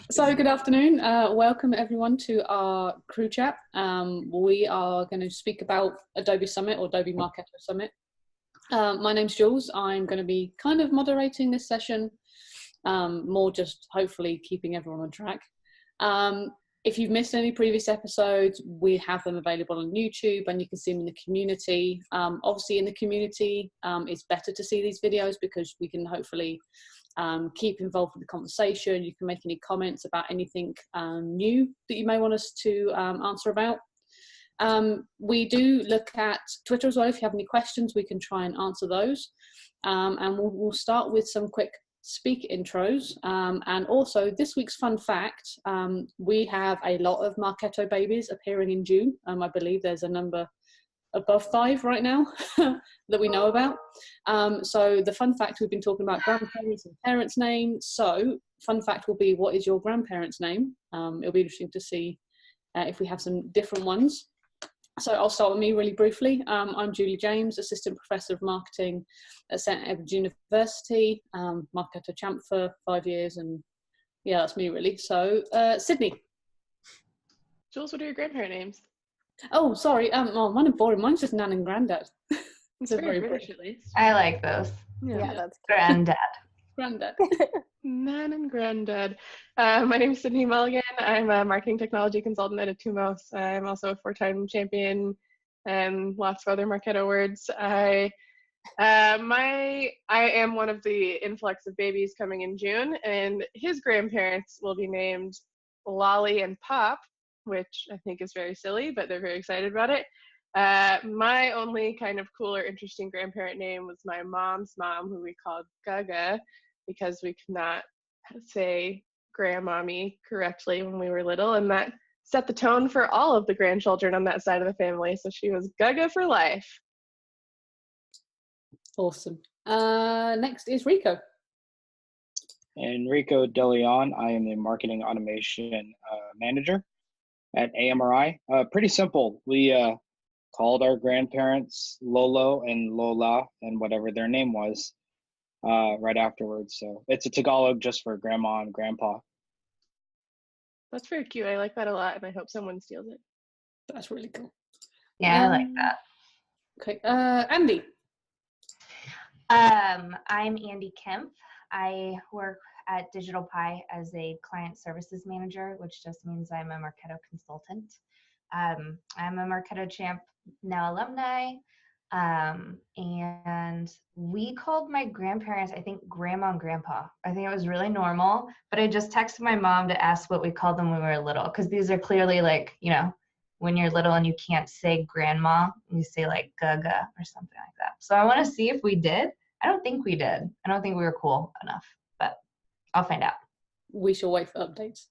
So good afternoon. Welcome everyone to our crew chat. We are going to speak about Adobe Summit or Adobe Marketo Summit. My name's Jules. I'm going to be kind of moderating this session, more just hopefully keeping everyone on track. If you've missed any previous episodes, we have them available on YouTube and you can see them in the community. Obviously in the community, it's better to see these videos because we can hopefully keep involved with the conversation. You can make any comments about anything new that you may want us to answer about. We do look at Twitter as well. If you have any questions, we can try and answer those. And we'll start with some quick speaker intros. And also this week's fun fact, we have a lot of Marketo babies appearing in June. I believe there's a number above 5 right now that we know about. So the fun fact, we've been talking about grandparents and parents' names. So fun fact will be, what is your grandparent's name? It'll be interesting to see if we have some different ones. So I'll start with me really briefly. I'm Julie James, Assistant Professor of Marketing at St Edward's University, Marketo champ for 5 years, and yeah, that's me really. So Sydney. Jules, what are your grandparent names? Oh, sorry. Oh, mine are boring. Mine's just Nan and Granddad. It's very British, at least. I like those. Yeah, that's Granddad. Granddad. Nan and Granddad. My name is Sydney Mulligan. I'm a marketing technology consultant at Atumos. I'm also a 4-time champion and lots of other Marketo words. I am one of the influx of babies coming in June, and his grandparents will be named Lolly and Pop, which I think is very silly, but they're very excited about it. My only kind of cool or interesting grandparent name was my mom's mom, who we called Gaga, because we could not say grandmommy correctly when we were little, and that set the tone for all of the grandchildren on that side of the family. So she was Gaga for life. Awesome. Next is Rico. Enrico De Leon. I am the Marketing Automation Manager at AMRI. Pretty simple. We called our grandparents Lolo and Lola and whatever their name was right afterwards. So it's a Tagalog just for grandma and grandpa. That's very cute. I like that a lot, and I hope someone steals it. That's really cool. Yeah, I like that. Okay, Andy. I'm Andy Kemp. I work at Digital Pie as a client services manager, which just means I'm a Marketo consultant. I'm a Marketo champ now alumni. And we called my grandparents, I think, grandma and grandpa. I think it was really normal, but I just texted my mom to ask what we called them when we were little, because these are clearly like, you know, when you're little and you can't say grandma, you say like Gaga or something like that. So I want to see if we did. I don't think we did. I don't think we were cool enough, but I'll find out. We shall wait for updates.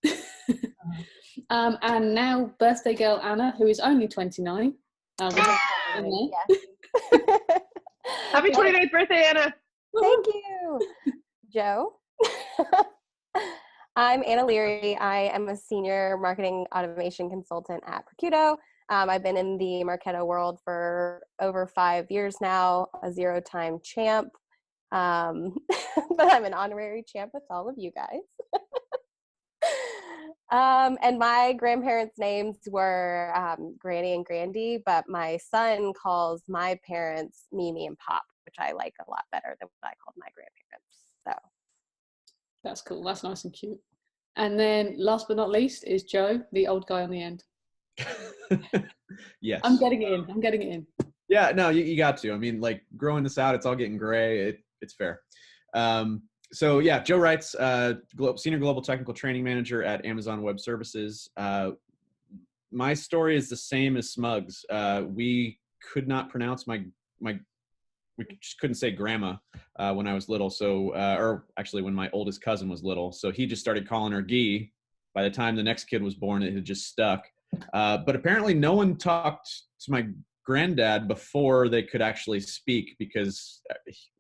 And now birthday girl Anna, who is only 29. Happy 29th birthday, Anna. Thank you, Joe. I'm Anna Leary. I am a senior marketing automation consultant at Marketo. I've been in the Marketo world for over 5 years now, a 0-time champ. But I'm an honorary champ with all of you guys. And my grandparents' names were Granny and Grandy, but my son calls my parents Mimi and Pop, which I like a lot better than what I called my grandparents. So that's cool. That's nice and cute. And then last but not least is Joe, the old guy on the end. Yes. I'm getting it in. Yeah, no, you got to. I mean, like, growing this out, it's all getting gray. It's fair. So yeah, Joe Wrights, Senior Global Technical Training Manager at Amazon Web Services. My story is the same as Smug's. We could not pronounce we just couldn't say grandma when I was little. So, or actually when my oldest cousin was little. So he just started calling her Gee. By the time the next kid was born, it had just stuck. But apparently no one talked to my granddad before they could actually speak, because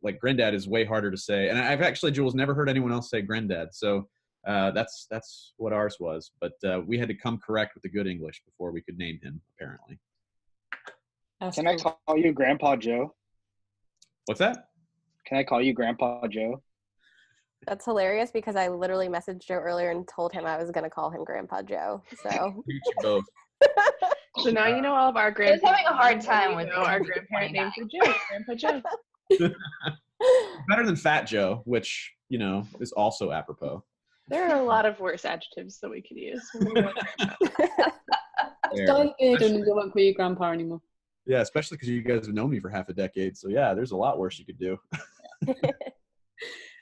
like granddad is way harder to say. And I've actually, Jules, never heard anyone else say granddad. So that's what ours was. But we had to come correct with the good English before we could name him, apparently. Can I call you Grandpa Joe? What's that? Can I call you Grandpa Joe? That's hilarious because I literally messaged Joe earlier and told him I was going to call him Grandpa Joe. So You two both. So now you know all of our I was grandparents. having a hard time with our grandparent name for Joe, Grandpa Joe. Better than Fat Joe, which, you know, is also apropos. There are a lot of worse adjectives that we could use. Don't get and you won't call you grandpa anymore. Yeah, especially because you guys have known me for half a decade. So yeah, there's a lot worse you could do.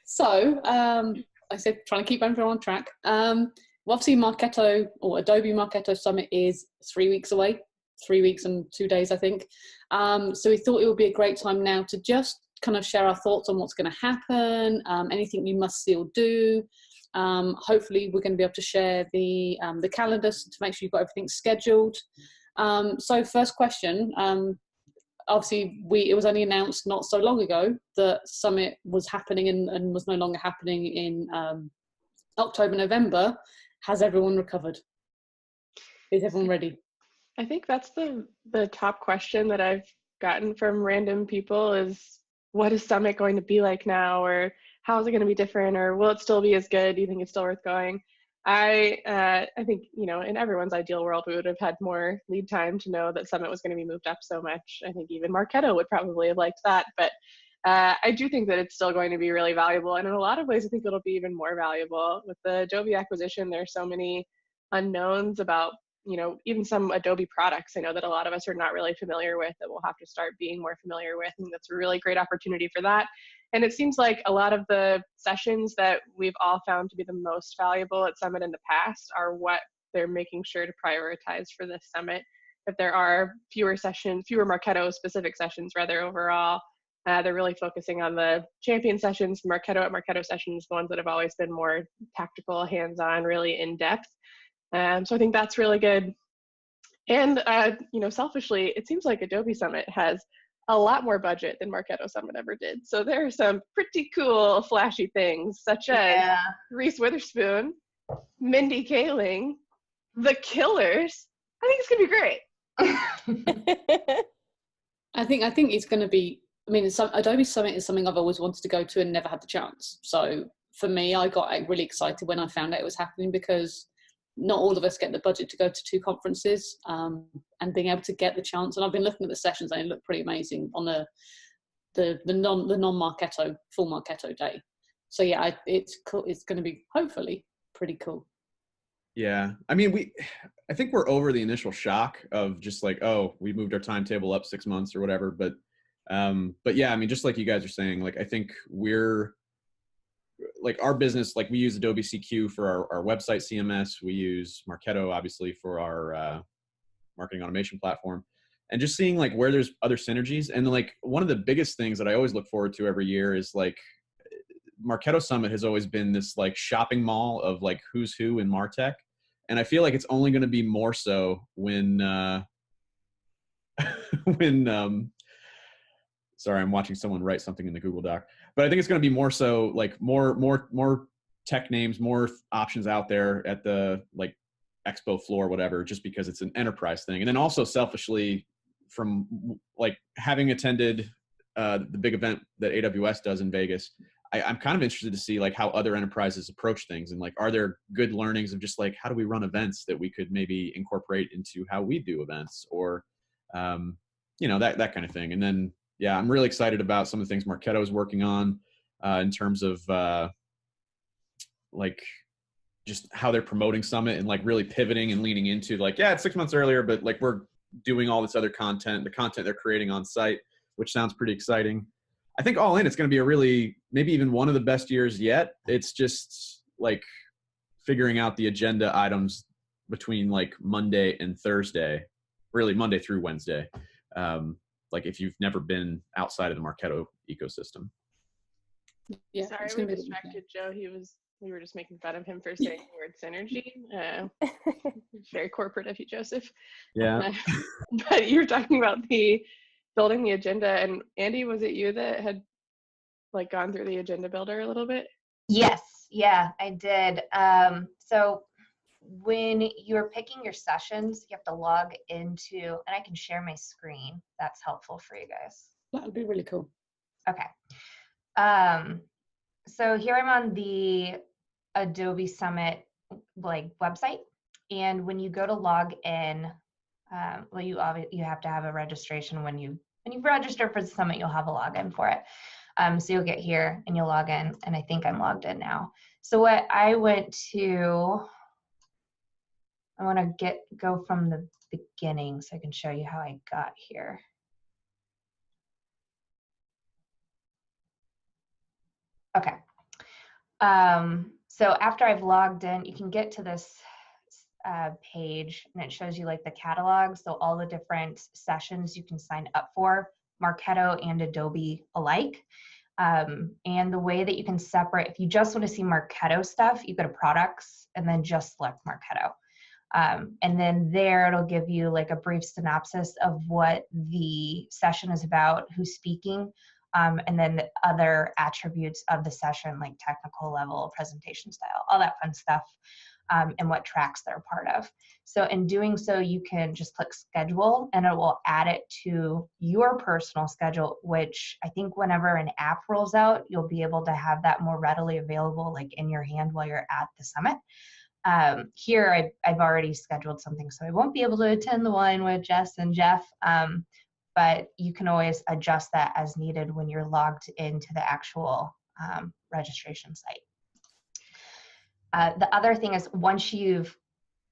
So, I said, trying to keep everyone on track. Obviously, Marketo or Adobe Marketo Summit is 3 weeks away, 3 weeks and 2 days, I think. So we thought it would be a great time now to just kind of share our thoughts on what's going to happen, anything you must still do. Hopefully, we're going to be able to share the calendars to make sure you've got everything scheduled. So, first question. Obviously, it was only announced not so long ago that Summit was happening and was no longer happening in October, November. Has everyone recovered? Is everyone ready? I think that's the top question that I've gotten from random people is, what is Summit going to be like now? Or how is it going to be different? Or will it still be as good? Do you think it's still worth going? I think, you know, in everyone's ideal world, we would have had more lead time to know that Summit was going to be moved up so much. I think even Marketo would probably have liked that. But I do think that it's still going to be really valuable. And in a lot of ways, I think it'll be even more valuable. With the Adobe acquisition, there are so many unknowns about, you know, even some Adobe products I know that a lot of us are not really familiar with that we'll have to start being more familiar with. And that's a really great opportunity for that. And it seems like a lot of the sessions that we've all found to be the most valuable at Summit in the past are what they're making sure to prioritize for this Summit. If there are fewer sessions, fewer Marketo specific sessions rather overall, they're really focusing on the champion sessions, Marketo at Marketo sessions, the ones that have always been more tactical, hands-on, really in-depth. So I think that's really good. And, you know, selfishly, it seems like Adobe Summit has a lot more budget than Marketo Summit ever did. So there are some pretty cool, flashy things, such as Reese Witherspoon, Mindy Kaling, The Killers. I think it's going to be great. I think it's going to be, I mean, Adobe Summit is something I've always wanted to go to and never had the chance. So for me, I got really excited when I found out it was happening because not all of us get the budget to go to 2 conferences, and being able to get the chance. And I've been looking at the sessions and it looked pretty amazing on the non-Marketo, full Marketo day. So yeah, it's cool. It's going to be hopefully pretty cool. Yeah. I mean, I think we're over the initial shock of just like, oh, we moved our timetable up 6 months or whatever. But yeah, I mean, just like you guys are saying, like, I think we're like our business, like we use Adobe CQ for our website CMS. We use Marketo obviously for our marketing automation platform, and just seeing like where there's other synergies. And like one of the biggest things that I always look forward to every year is like Marketo Summit has always been this like shopping mall of like who's who in MarTech. And I feel like it's only going to be more so when, sorry, I'm watching someone write something in the Google Doc, but I think it's going to be more so like more tech names, more options out there at the like expo floor, whatever, just because it's an enterprise thing. And then also selfishly from like having attended the big event that AWS does in Vegas, I'm kind of interested to see like how other enterprises approach things and like, are there good learnings of just like, how do we run events that we could maybe incorporate into how we do events or, you know, that kind of thing. And then, yeah, I'm really excited about some of the things Marketo is working on in terms of like just how they're promoting Summit and like really pivoting and leaning into like, yeah, it's 6 months earlier, but like we're doing all this other content, the content they're creating on site, which sounds pretty exciting. I think all in, it's going to be a really, maybe even one of the best years yet. It's just like figuring out the agenda items between like Monday and Thursday, really Monday through Wednesday. Like if you've never been outside of the Marketo ecosystem. Yeah, sorry, we distracted Joe. We were just making fun of him for saying the word synergy. Very corporate of you, Joseph. Yeah. But you were talking about building the agenda, and Andy, was it you that had like gone through the agenda builder a little bit? Yes, yeah, I did. So when you're picking your sessions, you have to log into, and I can share my screen. That's helpful for you guys. That would be really cool. Okay. So here I'm on the Adobe Summit website, and when you go to log in, well, you have to have a registration when you register for the summit. You'll have a login for it. So you'll get here and you'll log in, and I think I'm logged in now. So what I want to go from the beginning so I can show you how I got here. Okay. So after I've logged in, you can get to this page, and it shows you like the catalog. So all the different sessions you can sign up for, Marketo and Adobe alike. And the way that you can separate, if you just want to see Marketo stuff, you go to products and then just select Marketo. And then there it'll give you like a brief synopsis of what the session is about, who's speaking, and then the other attributes of the session, like technical level, presentation style, all that fun stuff, and what tracks they're a part of. So in doing so, you can just click schedule and it will add it to your personal schedule, which I think whenever an app rolls out, you'll be able to have that more readily available, like in your hand while you're at the summit. Here I've already scheduled something, so I won't be able to attend the one with Jess and Jeff, but you can always adjust that as needed when you're logged into the actual registration site. The other thing is, once you've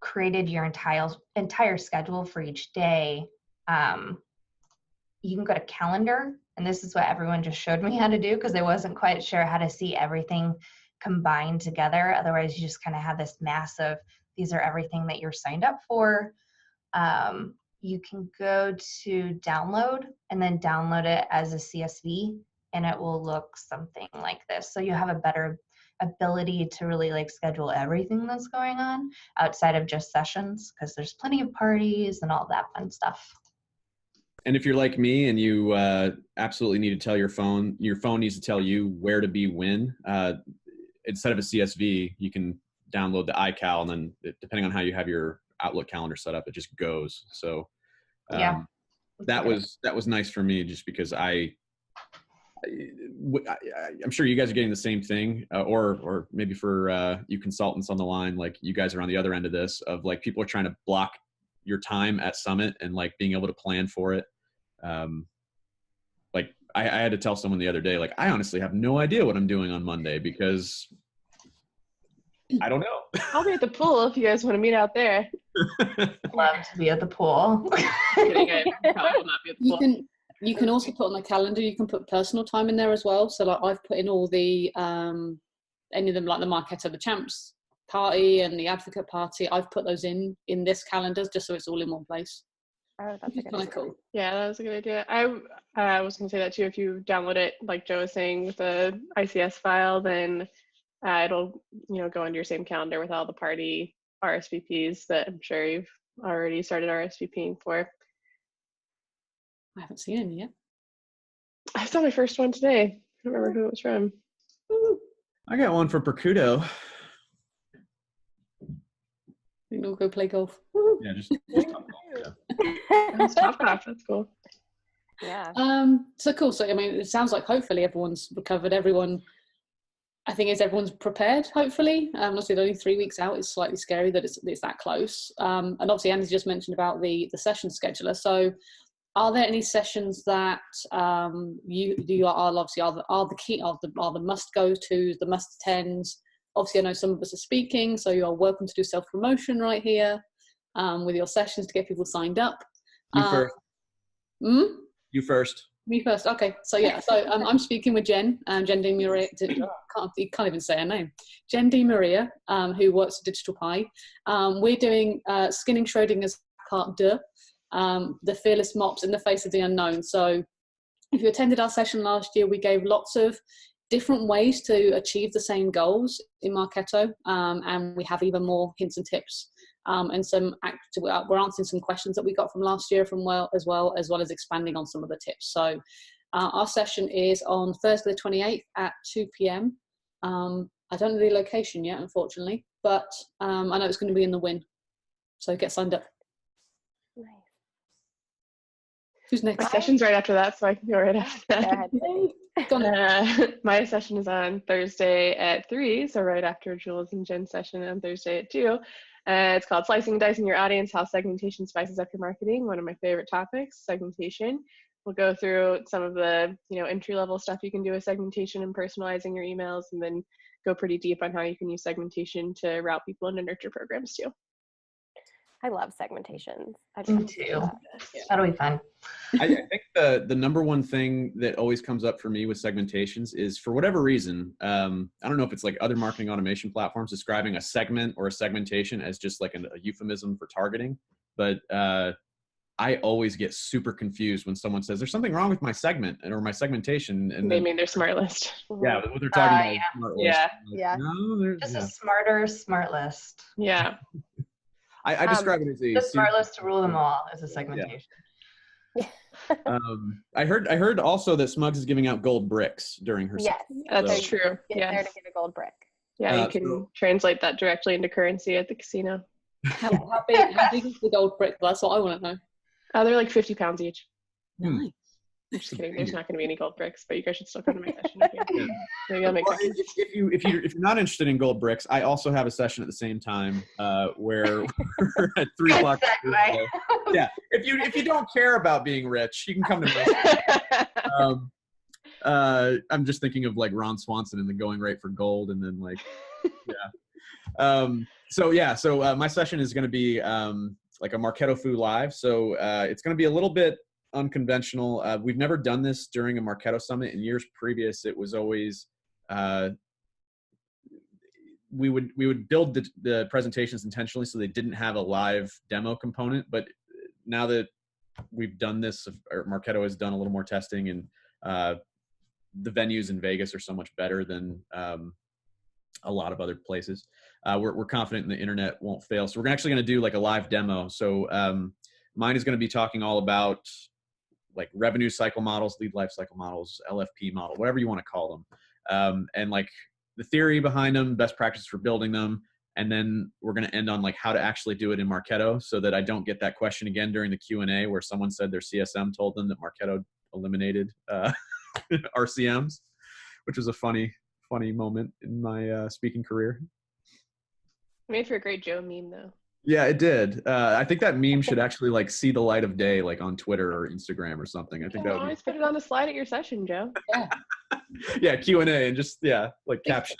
created your entire schedule for each day, you can go to calendar, and this is what everyone just showed me how to do because I wasn't quite sure how to see everything combined together. Otherwise, you just kind of have this mass of, these are everything that you're signed up for. You can go to download and then download it as a CSV, and it will look something like this. So you have a better ability to really like schedule everything that's going on outside of just sessions, because there's plenty of parties and all that fun stuff. And if you're like me and you absolutely need to tell your phone needs to tell you where to be when, instead of a CSV, you can download the iCal, and then depending on how you have your Outlook calendar set up, it just goes. So Yeah, that was nice for me, just because I'm sure you guys are getting the same thing, or maybe for you consultants on the line, like you guys are on the other end of this, of like people are trying to block your time at Summit and like being able to plan for it. Like I had to tell someone the other day, like I honestly have no idea what I'm doing on Monday because I don't know. I'll be at the pool if you guys want to meet out there. love to be at the pool. Kidding, I probably will not be at the pool. You can also put on the calendar, you can put personal time in there as well. So like I've put in all the, any of them, like the Marketo, the Champs party and the Advocate party, I've put those in this calendar just so it's all in one place. Oh, that's a good idea. Cool. Yeah, that was a good idea. I was going to say that too. If you download it, like Joe was saying, with the ICS file, then it'll go into your same calendar with all the party RSVPs that I'm sure you've already started RSVPing for. I haven't seen any yet. I saw my first one today. I don't remember who it was from. I got one for Percudo. We can all go play golf. Yeah, just That's Topgolf. That's cool. Yeah. So cool. So I mean, it sounds like hopefully everyone's recovered. Everyone's prepared. Hopefully, obviously only 3 weeks out. It's slightly scary that it's that close. And obviously, Andy's just mentioned about the session scheduler. So, are there any sessions that you are obviously are the key, are the must go tos, the must attends? Obviously, I know some of us are speaking, so you are welcome to do self promotion right here with your sessions to get people signed up. you first. You first. Me first. Okay. So yeah. So I'm speaking with Jen. Jen Di Maria. You can't even say her name. Jen Di Maria, who works at Digital Pie. We're doing Skinning Schrodinger's Part 2, the fearless mops in the face of the unknown. So if you attended our session last year, we gave lots of different ways to achieve the same goals in Marketo, and we have even more hints and tips. And we're answering some questions that we got from last year as well as expanding on some of the tips. So our session is on Thursday the 28th at 2 p.m. I don't know the location yet, unfortunately, but I know it's going to be in the Win. So get signed up. Nice. Who's next? My session's right after that, so I can go right after that. Go ahead. Go on. My session is on Thursday at 3, so right after Jules and Jen's session on Thursday at 2. It's called Slicing and Dicing Your Audience, How Segmentation Spices Up Your Marketing. One of my favorite topics, segmentation. We'll go through some of the entry-level stuff you can do with segmentation and personalizing your emails, and then go pretty deep on how you can use segmentation to route people into nurture programs too. I love segmentations. Me too. That'll be fun. I think the number one thing that always comes up for me with segmentations is, for whatever reason, I don't know if it's like other marketing automation platforms describing a segment or a segmentation as just like a euphemism for targeting, but I always get super confused when someone says there's something wrong with my segment or my segmentation, and they mean their smart list. Yeah, what they're talking about is smart list. Yeah. No, just a smarter smart list. Yeah. I describe it as the smart list to rule them all is a segmentation. Yeah. I heard also that Smugs is giving out gold bricks during her. Yes, that's so true. Get there to get a gold brick. Yeah, you can translate that directly into currency at the casino. How big is the gold brick? That's what I want to know. They're like 50 pounds each. Nice. I'm just kidding. There's not going to be any gold bricks, but you guys should still come to my session. Maybe I'll make if you're not interested in gold bricks, I also have a session at the same time where we're at 3 o'clock. Yeah, if you don't care about being rich, you can come to my. I'm just thinking of like Ron Swanson and the going rate for gold, and then like, yeah. So my session is going to be like a Marketo Foo Live. So it's going to be a little bit unconventional. We've never done this during a Marketo Summit. In years previous, it was always we would build the presentations intentionally so they didn't have a live demo component. But now that we've done this, or Marketo has done a little more testing, and the venues in Vegas are so much better than a lot of other places. We're confident the internet won't fail. So we're actually going to do like a live demo. So mine is going to be talking all about like revenue cycle models, lead life cycle models, LFP model, whatever you want to call them. And like the theory behind them, best practice for building them. And then we're going to end on like how to actually do it in Marketo, so that I don't get that question again during the Q&A where someone said their CSM told them that Marketo eliminated RCMs, which was a funny moment in my speaking career. Made for a great Joe meme though. Yeah, it did. I think that meme should actually like see the light of day, like on Twitter or Instagram or something. I think that would always put it on the slide at your session, Joe. Yeah. Yeah, Q&A and just like caption.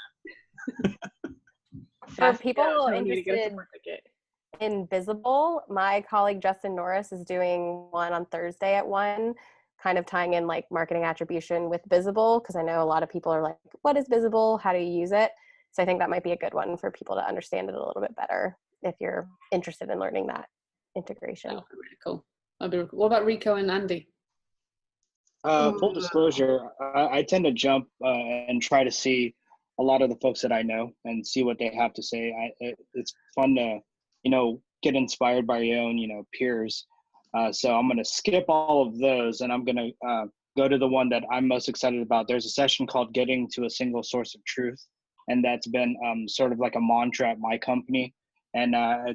For people interested in Visible, my colleague Justin Norris is doing one on Thursday at 1, kind of tying in like marketing attribution with Visible, because I know a lot of people are like, what is Visible? How do you use it? So I think that might be a good one for people to understand it a little bit better if you're interested in learning that integration. That would be really cool. What about Rico and Andy? Full disclosure, I tend to jump and try to see a lot of the folks that I know and see what they have to say. It's fun to, get inspired by your own, peers. So I'm going to skip all of those, and I'm going to go to the one that I'm most excited about. There's a session called Getting to a Single Source of Truth, and that's been sort of like a mantra at my company. And I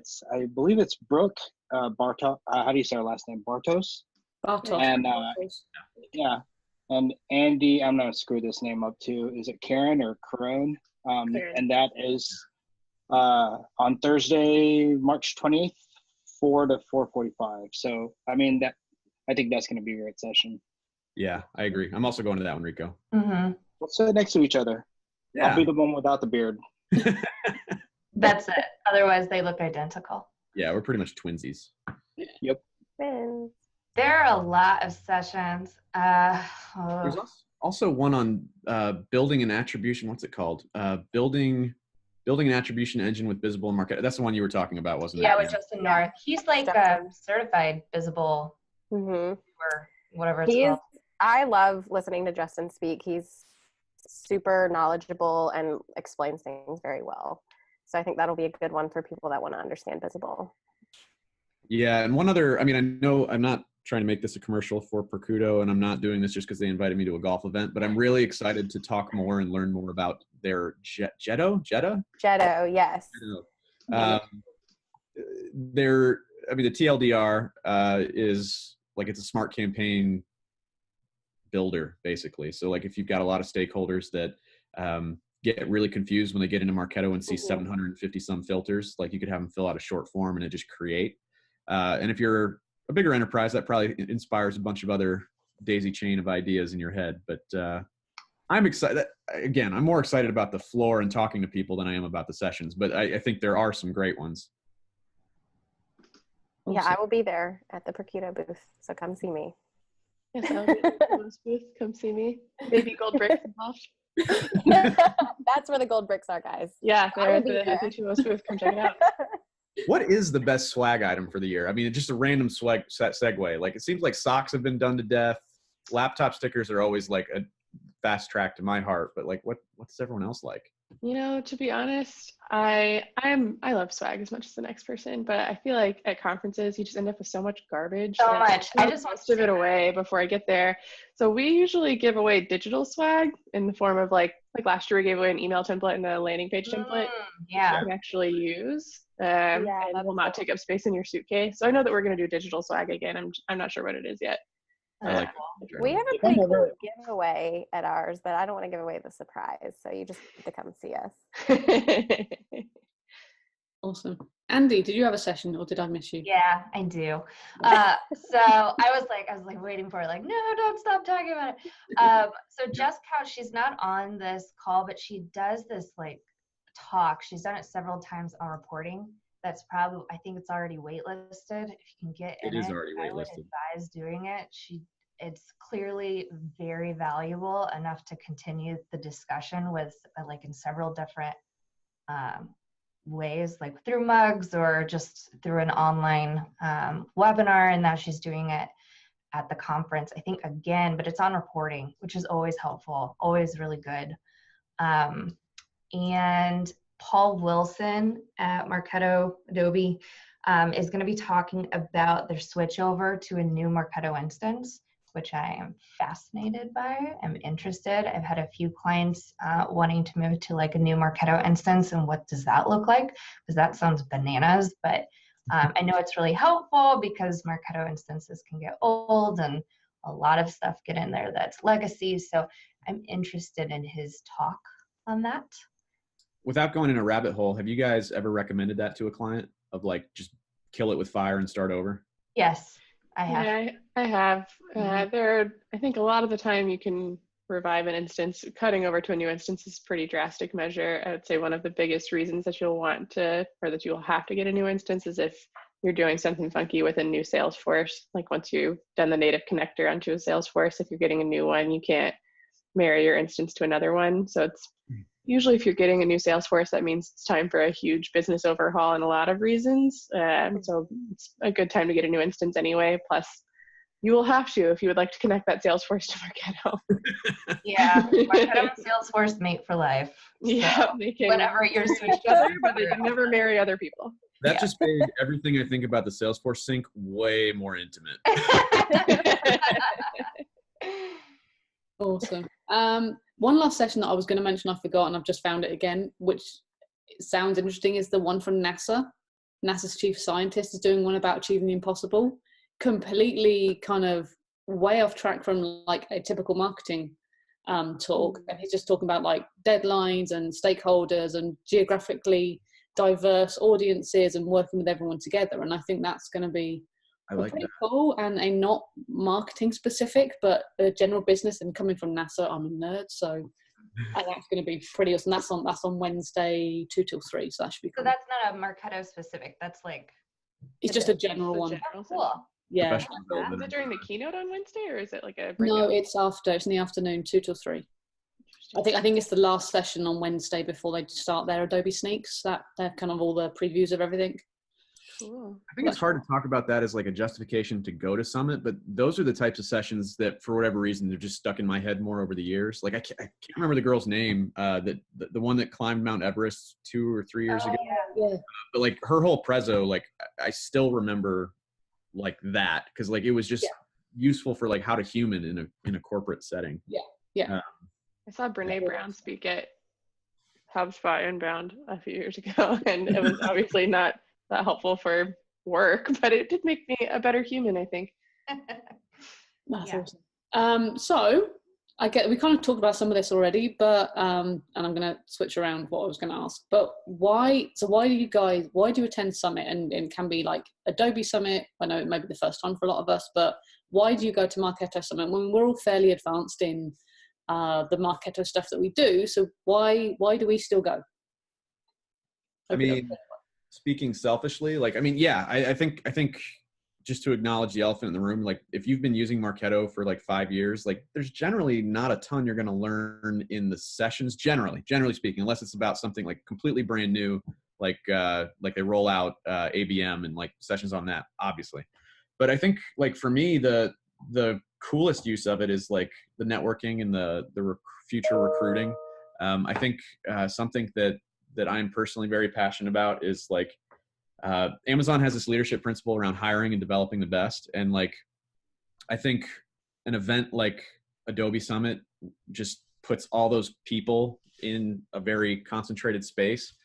believe it's Brooke Bartos. How do you say her last name? Bartos. Bartos. And yeah, and Andy. I'm gonna screw this name up too. Is it Karen or Karen? And that is on Thursday, March 28th, 4 to 4:45. So I think that's gonna be a great session. Yeah, I agree. I'm also going to that one, Rico. Mm-hmm. We'll sit next to each other. Yeah. I'll be the one without the beard. That's it. Otherwise, they look identical. Yeah, we're pretty much twinsies. Yep. There are a lot of sessions. There's also one on building an attribution. What's it called? Building an attribution engine with Visible and Marketo. That's the one you were talking about, wasn't it? Yeah, with Justin North. He's like certified Visible or whatever it's called. I love listening to Justin speak. He's super knowledgeable and explains things very well. So I think that'll be a good one for people that want to understand Visible. Yeah, and one other, I know I'm not trying to make this a commercial for Percudo, and I'm not doing this just because they invited me to a golf event, but I'm really excited to talk more and learn more about their Jetto, yes. The TLDR is like, it's a smart campaign builder, basically. So like if you've got a lot of stakeholders that get really confused when they get into Marketo and see 750 some filters, like you could have them fill out a short form and it just create. And if you're a bigger enterprise, that probably inspires a bunch of other daisy chain of ideas in your head. But I'm excited. Again, I'm more excited about the floor and talking to people than I am about the sessions, but I think there are some great ones. Yeah, I will be there at the Marketo booth, so come see me. Yes, I'll be at the booth. Come see me. Maybe gold bricks involved. That's where the gold bricks are, guys. Yeah, they're at the Two-Most booth. Come check it out. What is the best swag item for the year? I mean, just a random segue. Like, it seems like socks have been done to death. Laptop stickers are always like a fast track to my heart, but like, what's everyone else like? You know, to be honest, I love swag as much as the next person, but I feel like at conferences you just end up with so much garbage. So much. I just most of it away before I get there. So we usually give away digital swag in the form of like last year we gave away an email template and a landing page template. Yeah. You can actually use. And will not take up space in your suitcase. So I know that we're going to do digital swag again. I'm not sure what it is yet. I like we have a pretty cool giveaway at ours, but I don't want to give away the surprise. So you just need to come see us. Awesome. Andy, did you have a session or did I miss you? Yeah, I do. So I was like waiting for it, like, no, don't stop talking about it. So Jess Couch, she's not on this call, but she does this like talk. She's done it several times on reporting. That's probably, I think it's already waitlisted. If you can get in it, is already waitlisted. I would advise doing it. It's clearly very valuable enough to continue the discussion with like in several different ways, like through mugs or just through an online webinar. And now she's doing it at the conference, I think again, but it's on reporting, which is always helpful, always really good. And Paul Wilson at Marketo Adobe is going to be talking about their switch over to a new Marketo instance, which I am fascinated by. I'm interested. I've had a few clients wanting to move to like a new Marketo instance, and what does that look like? Because that sounds bananas, but I know it's really helpful because Marketo instances can get old and a lot of stuff get in there that's legacy. So I'm interested in his talk on that. Without going in a rabbit hole, have you guys ever recommended that to a client of like just kill it with fire and start over? Yes, I have. Yeah, I have. I think a lot of the time you can revive an instance. Cutting over to a new instance is a pretty drastic measure. I would say one of the biggest reasons that you'll want to, or that you'll have to get a new instance is if you're doing something funky with a new Salesforce. Like once you've done the native connector onto a Salesforce, if you're getting a new one, you can't marry your instance to another one. So it's usually if you're getting a new Salesforce, that means it's time for a huge business overhaul and a lot of reasons. So it's a good time to get a new instance anyway. Plus, you will have to if you would like to connect that Salesforce to Marketo. Yeah, Marketo and Salesforce mate for life. So Yeah, they can whatever you're switched each other, but they can never marry other people. That just made everything I think about the Salesforce sync way more intimate. Awesome. One last session that I was going to mention, I forgot, and I've just found it again, which sounds interesting, is the one from NASA. NASA's chief scientist is doing one about achieving the impossible. Completely kind of way off track from like a typical marketing talk. And he's just talking about like deadlines and stakeholders and geographically diverse audiences and working with everyone together. And I think that's going to be pretty cool, and a not marketing specific, but a general business. And coming from NASA, I'm a nerd, so that's going to be pretty awesome. That's on Wednesday 2 till 3, so that should be cool. So that's not a Marketo specific. That's like it's just a general one. Cool. Yeah. Is it during the keynote on Wednesday, or is it like a breakout? No, it's after. It's in the afternoon, 2 till 3. I think it's the last session on Wednesday before they start their Adobe sneaks. That they're kind of all the previews of everything. Cool. I think it's hard to talk about that as like a justification to go to Summit, but those are the types of sessions that for whatever reason, they're just stuck in my head more over the years. Like I can't remember the girl's name, the one that climbed Mount Everest 2 or 3 years ago. Yeah. But like her whole prezzo, like I still remember like that because like it was just useful for like how to human in a corporate setting. Yeah. I saw Brene Brown speak at HubSpot Inbound a few years ago, and it was obviously not that helpful for work, but it did make me a better human, I think. That's awesome. So we kind of talked about some of this already, but and I'm going to switch around what I was going to ask. But why do you attend Summit? And it can be like Adobe Summit. I know it may be the first time for a lot of us, but why do you go to Marketo Summit when we're all fairly advanced in the Marketo stuff that we do? So why do we still go? I mean, speaking selfishly, like, I mean, yeah, I think just to acknowledge the elephant in the room, like if you've been using Marketo for like 5 years, like there's generally not a ton you're going to learn in the sessions, generally speaking, unless it's about something like completely brand new, like they roll out ABM and like sessions on that, obviously. But I think like for me, the coolest use of it is like the networking and the future recruiting. I think something that I'm personally very passionate about is like Amazon has this leadership principle around hiring and developing the best. And like, I think an event like Adobe Summit just puts all those people in a very concentrated space.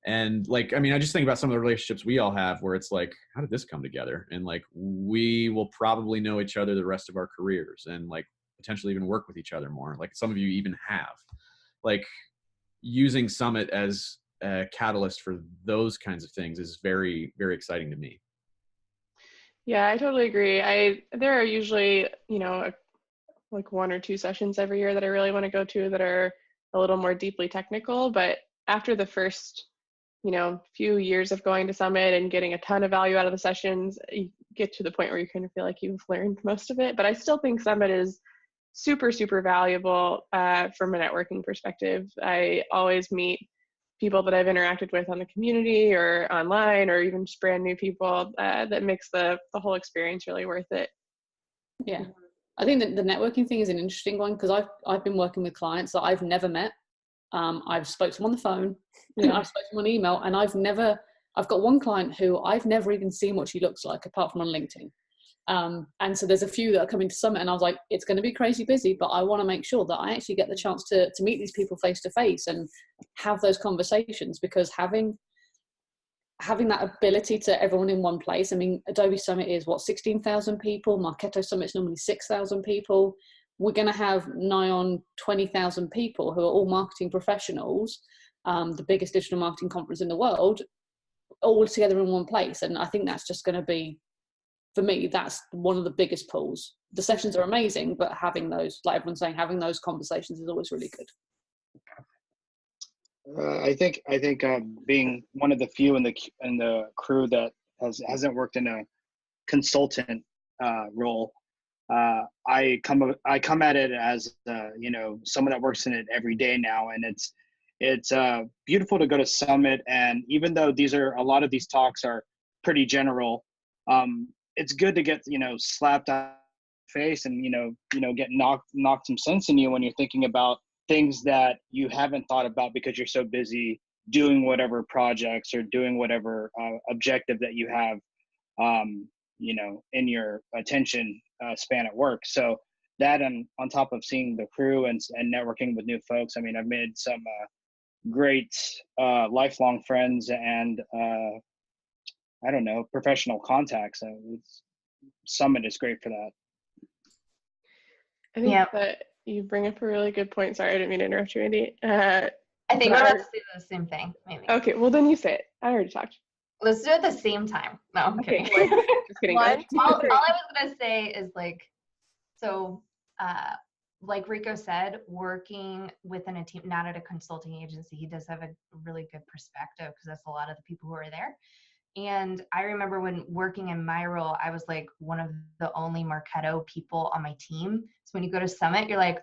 And like, I mean, I just think about some of the relationships we all have where it's like, how did this come together? And like, we will probably know each other the rest of our careers and like potentially even work with each other more. Like some of you even have. Like using Summit as a catalyst for those kinds of things is very, very exciting to me. Yeah, I totally agree. There are usually, like 1 or 2 sessions every year that I really want to go to that are a little more deeply technical. But after the first, few years of going to Summit and getting a ton of value out of the sessions, you get to the point where you kind of feel like you've learned most of it. But I still think Summit is super, super valuable from a networking perspective. I always meet people that I've interacted with on the community or online, or even just brand new people that makes the whole experience really worth it. Yeah, I think that the networking thing is an interesting one because I've been working with clients that I've never met. I've spoken to them on the phone, I've spoken to them on email, and I've got one client who I've never even seen what she looks like apart from on LinkedIn. And so there's a few that are coming to Summit, and I was like, it's going to be crazy busy, but I want to make sure that I actually get the chance to meet these people face to face and have those conversations, because having that ability to everyone in one place. I mean, Adobe Summit is 16,000 people. Marketo Summit's normally 6,000 people. We're going to have nigh on 20,000 people who are all marketing professionals, the biggest digital marketing conference in the world, all together in one place. And I think that's just going to be, for me, that's one of the biggest pulls. The sessions are amazing, but having those, like everyone's saying, having those conversations is always really good. I think being one of the few in the crew that hasn't worked in a consultant role, I come at it as someone that works in it every day now, and it's beautiful to go to Summit. And even though a lot of these talks are pretty general, it's good to get slapped on the face and get knocked some sense in you when you're thinking about things that you haven't thought about because you're so busy doing whatever projects or doing whatever objective that you have in your attention span at work. So that, and on top of seeing the crew and networking with new folks, I mean, I've made some great lifelong friends and I don't know, professional contacts. Summit is great for that. I think that you bring up a really good point. Sorry, I didn't mean to interrupt you, Andy. I think we're about to say the same thing, maybe. Okay, well then you say it. I already talked. Let's do it at the same time. No, I'm kidding. Just kidding. All I was going to say is like Rico said, working within a team, not at a consulting agency, he does have a really good perspective because that's a lot of the people who are there. And I remember when working in my role, I was like one of the only Marketo people on my team. So when you go to Summit, you're like,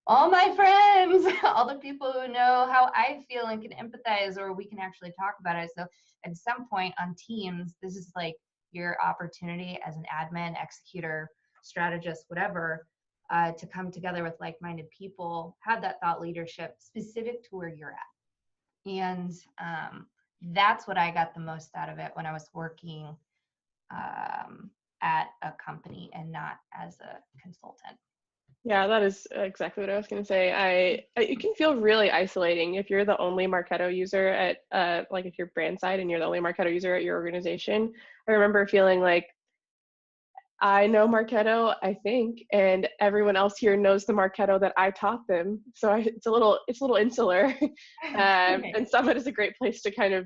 all my friends, all the people who know how I feel and can empathize, or we can actually talk about it. So at some point on Teams, this is like your opportunity as an admin, executor, strategist, whatever, to come together with like-minded people, have that thought leadership specific to where you're at. And that's what I got the most out of it when I was working at a company and not as a consultant. Yeah, that is exactly what I was going to say. It can feel really isolating if you're the only Marketo user at, like if you're brand side and you're the only Marketo user at your organization. I remember feeling like I know Marketo, I think, and everyone else here knows the Marketo that I taught them. So it's a little insular. And Summit is a great place to kind of,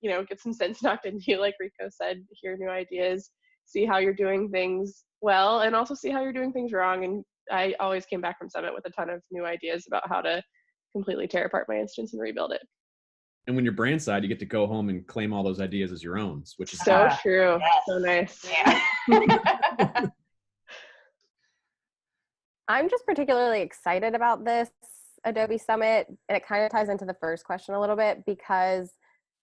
get some sense knocked into you, like Rico said, hear new ideas, see how you're doing things well, and also see how you're doing things wrong. And I always came back from Summit with a ton of new ideas about how to completely tear apart my instance and rebuild it. And when you're brand side, you get to go home and claim all those ideas as your own, which is so true. Yes. So nice. Yeah. I'm just particularly excited about this Adobe Summit, and it kind of ties into the first question a little bit, because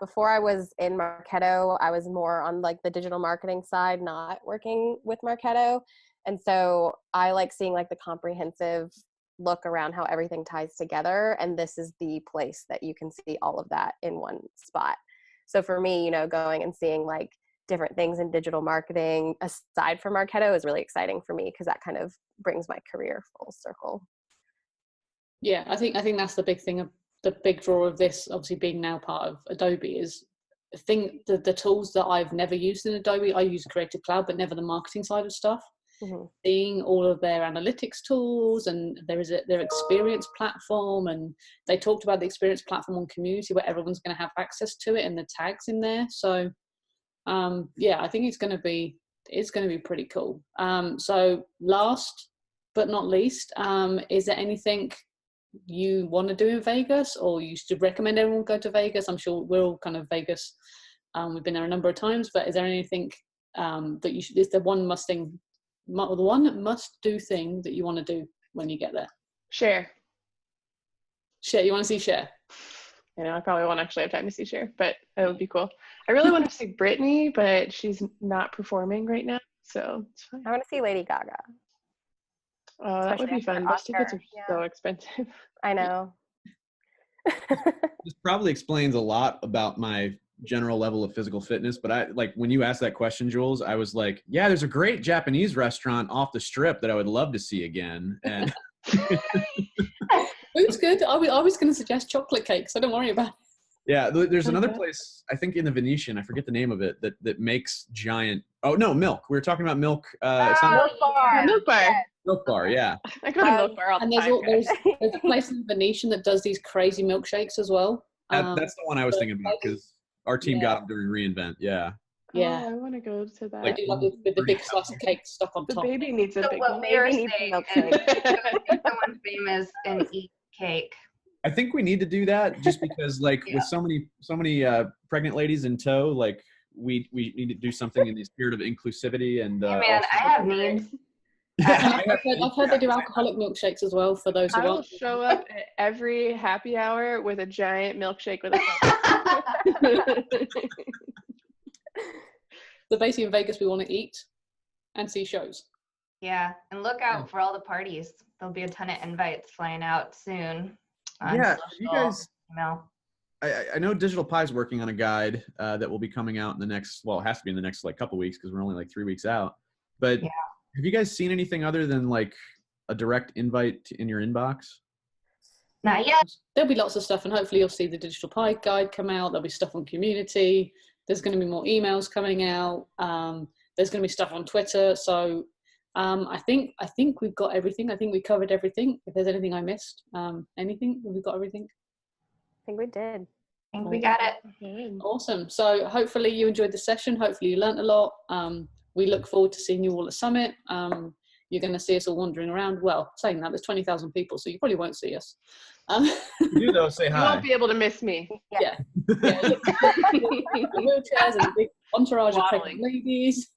before I was in Marketo, I was more on like the digital marketing side, not working with Marketo. And so I like seeing like the comprehensive look around how everything ties together. And this is the place that you can see all of that in one spot. So for me, going and seeing like different things in digital marketing aside from Marketo is really exciting for me, because that kind of brings my career full circle. Yeah, I think that's the big thing of the big draw of this, obviously being now part of Adobe, is I think the tools that I've never used in Adobe, I use Creative Cloud, but never the marketing side of stuff. Mm-hmm. Seeing all of their analytics tools, and there is their experience platform, and they talked about the experience platform on Community where everyone's going to have access to it and the tags in there. So yeah, I think it's going to be pretty cool. So last but not least, is there anything you want to do in Vegas, or you should recommend everyone go to Vegas? I'm sure we're all kind of Vegas. We've been there a number of times, but is there anything that you should, is there one must-do thing that you want to do when you get there? Cher. You want to see Cher? I probably won't actually have time to see Cher, but it would be cool. I really want to see Britney, but she's not performing right now, so it's fine. I want to see Lady Gaga. Oh, that would be fun. Those tickets are so expensive. I know. This probably explains a lot about my general level of physical fitness, but I like when you asked that question, Jules, I was like, yeah, there's a great Japanese restaurant off the strip that I would love to see again. And food's good. I was going to suggest chocolate cake, so don't worry about it. Yeah, there's another place, I think in the Venetian, I forget the name of it, that makes giant, milk. We were talking about milk. It's not Milk Bar. Milk Bar. Milk Bar, yeah. I go to Milk Bar all the time. And there's a place in the Venetian that does these crazy milkshakes as well. That's the one I was thinking about, because our team got them during reInvent, yeah. Yeah. Oh, I want to go to that. They do like with the big slice of cake stuck on top. The baby needs a big what we were saying is someone famous and eat cake. I think we need to do that just because, like, with so many pregnant ladies in tow, like, we need to do something in the spirit of inclusivity. And hey man, I have needs. Yeah, I've heard they do alcoholic milkshakes as well for those who want. I will show up at every happy hour with a giant milkshake with a So basically in Vegas we want to eat and see shows. Yeah, and look out for all the parties. There'll be a ton of invites flying out soon. Yeah, you guys, I know Digital Pie's working on a guide that will be coming out in the next, it has to be in the next like couple weeks because we're only like 3 weeks out. But have you guys seen anything other than like a direct invite in your inbox? Not yet. There'll be lots of stuff, and hopefully you'll see the Digital Pie guide come out. There'll be stuff on Community. There's going to be more emails coming out. There's going to be stuff on Twitter. So I think we've got everything. I think we covered everything. If there's anything I missed, anything, we've got everything. I think we did. I think we got it. Awesome. So hopefully you enjoyed the session. Hopefully you learned a lot. We look forward to seeing you all at Summit. You're going to see us all wandering around. Well, saying that, there's 20,000 people, so you probably won't see us. You do though, say hi. You won't be able to miss me. Yeah. Wheelchairs and a big entourage of pregnant ladies.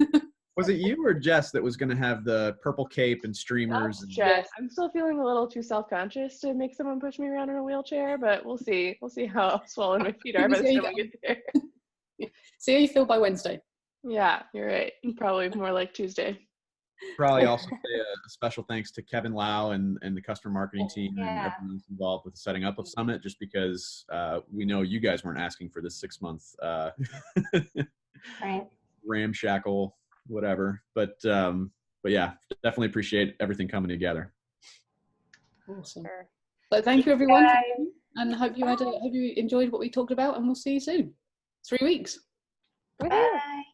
Was it you or Jess that was going to have the purple cape and streamers? Jess. I'm still feeling a little too self-conscious to make someone push me around in a wheelchair, but we'll see. We'll see how swollen my feet are by the time we get there. See how you feel by Wednesday. Yeah, you're right. Probably more like Tuesday. Probably also say a special thanks to Kevin Lau and the customer marketing team and everyone who's involved with the setting up of Summit, just because we know you guys weren't asking for this 6-month ramshackle whatever, but yeah, definitely appreciate everything coming together. Awesome. Sure. So thank you everyone, and hope you enjoyed what we talked about, and we'll see you soon. 3 weeks. Bye.